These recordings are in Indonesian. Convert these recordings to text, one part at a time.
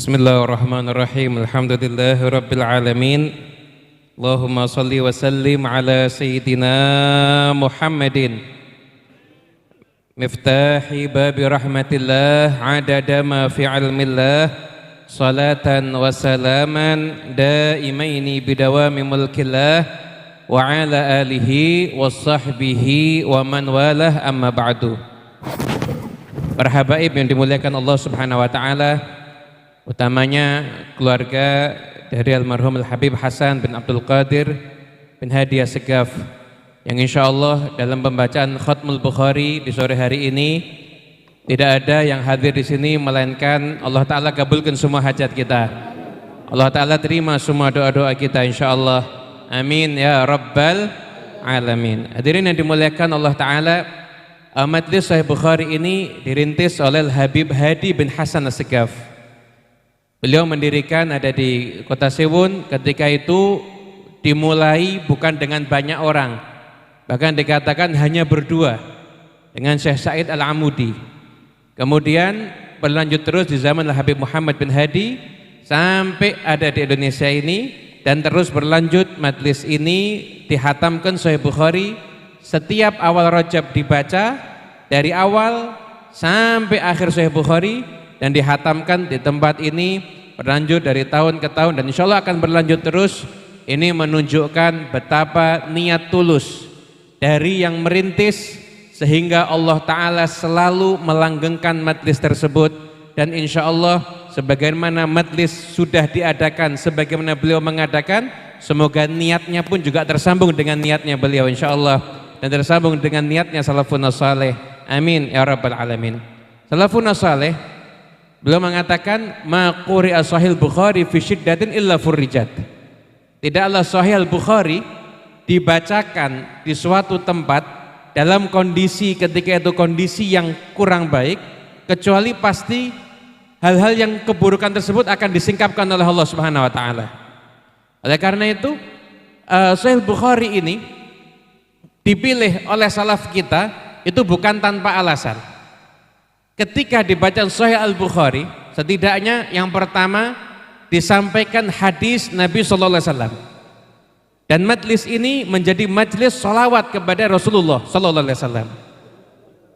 Bismillahirrahmanirrahim. Alhamdulillahirabbil alamin. Allahumma shalli wa sallim ala sayyidina Muhammadin miftahi babi rahmatillah adada ma fi ilmillah salatan wa salaman daimaini bidawami mulkillah wa ala alihi wa sahbihi wa man walah amma ba'du. Para habaib yang dimuliakan Allah Subhanahu wa taala, utamanya keluarga dari almarhum Al-Habib Hasan bin Abdul Qadir bin Hadi Assegaf, yang insya Allah dalam pembacaan Khatmul Bukhari di sore hari ini tidak ada yang hadir di sini melainkan Allah Ta'ala kabulkan semua hajat kita. Allah Ta'ala terima semua doa-doa kita insya Allah. Amin ya Rabbal Alamin. Hadirin yang dimuliakan Allah Ta'ala, Majlis Sahih Bukhari ini dirintis oleh Al-Habib Hadi bin Hasan Assegaf. Beliau mendirikan ada di Kota Sewun. Ketika itu dimulai bukan dengan banyak orang, bahkan dikatakan hanya berdua dengan Syekh Said Al-Amudi. Kemudian berlanjut terus di zaman Al-Habib Muhammad bin Hadi sampai ada di Indonesia ini, dan terus berlanjut. Majlis ini dihatamkan Sahih Bukhari setiap awal Rajab, dibaca dari awal sampai akhir Sahih Bukhari dan dihatamkan di tempat ini, berlanjut dari tahun ke tahun dan insya Allah akan berlanjut terus. Ini menunjukkan betapa niat tulus dari yang merintis, sehingga Allah Ta'ala selalu melanggengkan majlis tersebut. Dan insya Allah sebagaimana majlis sudah diadakan, sebagaimana beliau mengadakan, semoga niatnya pun juga tersambung dengan niatnya beliau insya Allah, dan tersambung dengan niatnya salafun saleh. Amin ya Rabbal Alamin. Salafun saleh, beliau mengatakan, ma quri'a Sahih Bukhari fi syiddatin illa furrijat. Tidaklah Sahih Bukhari dibacakan di suatu tempat dalam kondisi ketika itu kondisi yang kurang baik, kecuali pasti hal-hal yang keburukan tersebut akan disingkapkan oleh Allah Subhanahu wa taala. Oleh karena itu Sahih Bukhari ini dipilih oleh salaf kita itu bukan tanpa alasan. Ketika dibaca Sahih Al-Bukhari, setidaknya yang pertama disampaikan hadis Nabi sallallahu alaihi wasallam. Dan majlis ini menjadi majlis salawat kepada Rasulullah sallallahu alaihi wasallam.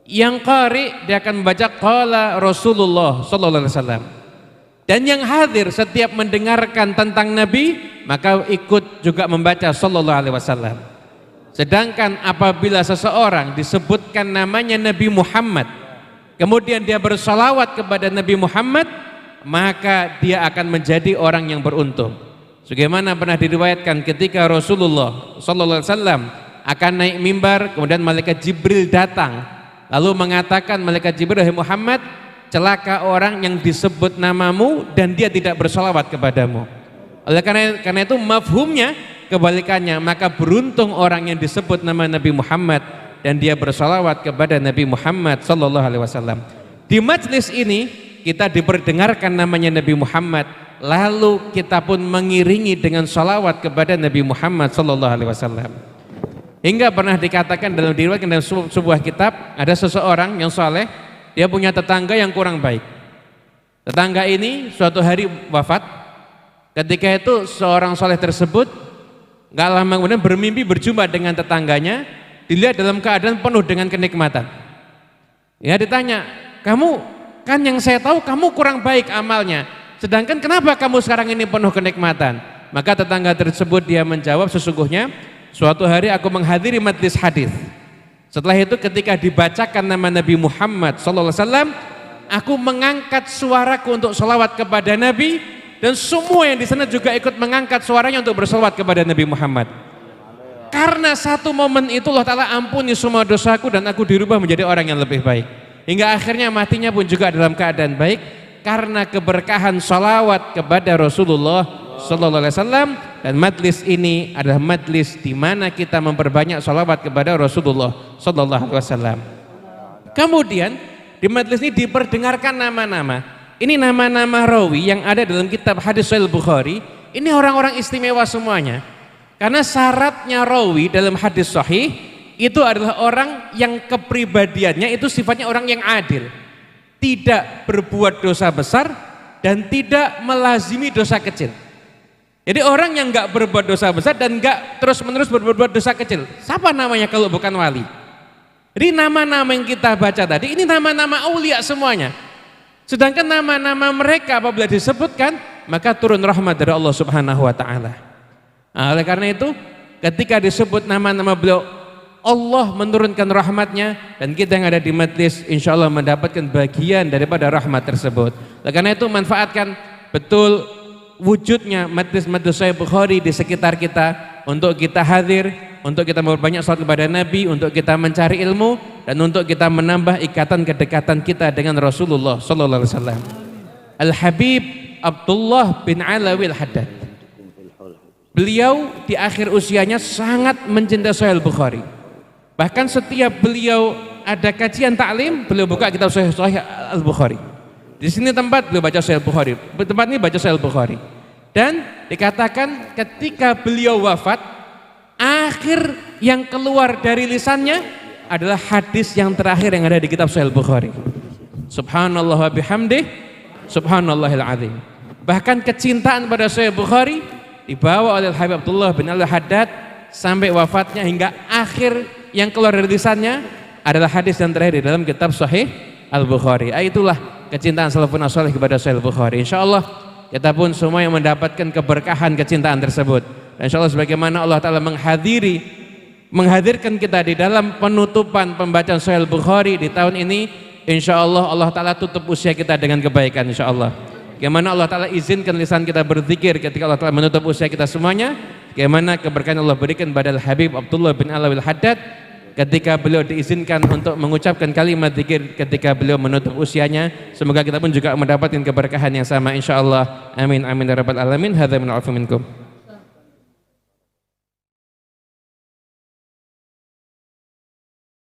Yang qari dia akan membaca qala Rasulullah sallallahu alaihi wasallam. Dan yang hadir setiap mendengarkan tentang Nabi, maka ikut juga membaca sallallahu alaihi wasallam. Sedangkan apabila seseorang disebutkan namanya Nabi Muhammad, kemudian dia bersalawat kepada Nabi Muhammad, maka dia akan menjadi orang yang beruntung. Sebagaimana pernah diriwayatkan ketika Rasulullah sallallahu alaihi wasallam akan naik mimbar, kemudian malaikat Jibril datang lalu mengatakan, malaikat Jibril, "Hai Muhammad, celaka orang yang disebut namamu dan dia tidak bersalawat kepadamu." Oleh karena itu mafhumnya kebalikannya, maka beruntung orang yang disebut nama Nabi Muhammad dan dia bersalawat kepada Nabi Muhammad sallallahu alaihi wasallam. Di majlis ini kita diperdengarkan namanya Nabi Muhammad, lalu kita pun mengiringi dengan salawat kepada Nabi Muhammad sallallahu alaihi wasallam. Hingga pernah dikatakan dalam diriwayatkan dalam sebuah kitab, ada seseorang yang saleh, dia punya tetangga yang kurang baik. Tetangga ini suatu hari wafat. Ketika itu seorang saleh tersebut gak lama kemudian bermimpi berjumpa dengan tetangganya, dilihat dalam keadaan penuh dengan kenikmatan. Ya, ditanya, "Kamu kan yang saya tahu kamu kurang baik amalnya, sedangkan kenapa kamu sekarang ini penuh kenikmatan?" Maka tetangga tersebut dia menjawab, "Sesungguhnya suatu hari aku menghadiri majlis hadis. Setelah itu ketika dibacakan nama Nabi Muhammad sallallahu alaihi wasallam, aku mengangkat suaraku untuk selawat kepada Nabi, dan semua yang di sana juga ikut mengangkat suaranya untuk berselawat kepada Nabi Muhammad. Karena satu momen itu Allah Ta'ala ampuni semua dosaku dan aku dirubah menjadi orang yang lebih baik." Hingga akhirnya matinya pun juga dalam keadaan baik karena keberkahan salawat kepada Rasulullah sallallahu alaihi wasallam. Dan majlis ini adalah majlis di mana kita memperbanyak salawat kepada Rasulullah sallallahu alaihi wasallam. Kemudian di majlis ini diperdengarkan nama-nama. Ini nama-nama rawi yang ada dalam kitab hadis Sahih Bukhari. Ini orang-orang istimewa semuanya. Karena syaratnya rawi dalam hadis sahih itu adalah orang yang kepribadiannya itu sifatnya orang yang adil, tidak berbuat dosa besar dan tidak melazimi dosa kecil. Jadi orang yang nggak berbuat dosa besar dan nggak terus-menerus berbuat dosa kecil, siapa namanya kalau bukan wali? Jadi nama-nama yang kita baca tadi ini nama-nama aulia semuanya. Sedangkan nama-nama mereka apabila disebutkan maka turun rahmat dari Allah Subhanahu wa taala. Nah, oleh karena itu ketika disebut nama-nama beliau, Allah menurunkan rahmatnya dan kita yang ada di majlis insya Allah mendapatkan bagian daripada rahmat tersebut. Oleh karena itu manfaatkan betul wujudnya majlis-majlis Sahih Bukhari di sekitar kita untuk kita hadir, untuk kita memperbanyak salat kepada Nabi, untuk kita mencari ilmu dan untuk kita menambah ikatan kedekatan kita dengan Rasulullah sallallahu alaihi wasallam. Al-Habib Abdullah bin Alawi Al-Haddad, beliau di akhir usianya sangat mencintai Sahih Bukhari. Bahkan setiap beliau ada kajian taklim, beliau buka kitab Sahih Al-Bukhari. Di sini tempat beliau baca Sahih Bukhari, tempat ini baca Sahih Bukhari. Dan dikatakan ketika beliau wafat, akhir yang keluar dari lisannya adalah hadis yang terakhir yang ada di kitab Sahih Bukhari. Subhanallah wa bihamdih, subhanallahil azim. Bahkan kecintaan pada Sahih Bukhari dibawa oleh Habib Abdullah bin Al-Haddad sampai wafatnya, hingga akhir yang keluar dari lisannya adalah hadis yang terakhir di dalam kitab Sahih Al-Bukhari. Itulah kecintaan salafun saleh kepada Sahih Al-Bukhari. Insyaallah kita pun semua yang mendapatkan keberkahan kecintaan tersebut. Dan insyaallah sebagaimana Allah Ta'ala menghadirkan kita di dalam penutupan pembacaan Sahih Al-Bukhari di tahun ini, insyaallah Allah Ta'ala tutup usia kita dengan kebaikan insyaallah. Bagaimana Allah Ta'ala izinkan lisan kita berzikir ketika Allah Ta'ala menutup usia kita semuanya, bagaimana keberkahan Allah berikan pada Habib Abdullah bin Alawi Al-Haddad ketika beliau diizinkan untuk mengucapkan kalimat zikir ketika beliau menutup usianya. Semoga kita pun juga mendapatkan keberkahan yang sama insyaallah. Amin amin ya rabbal alamin. Hadza min afu minkum.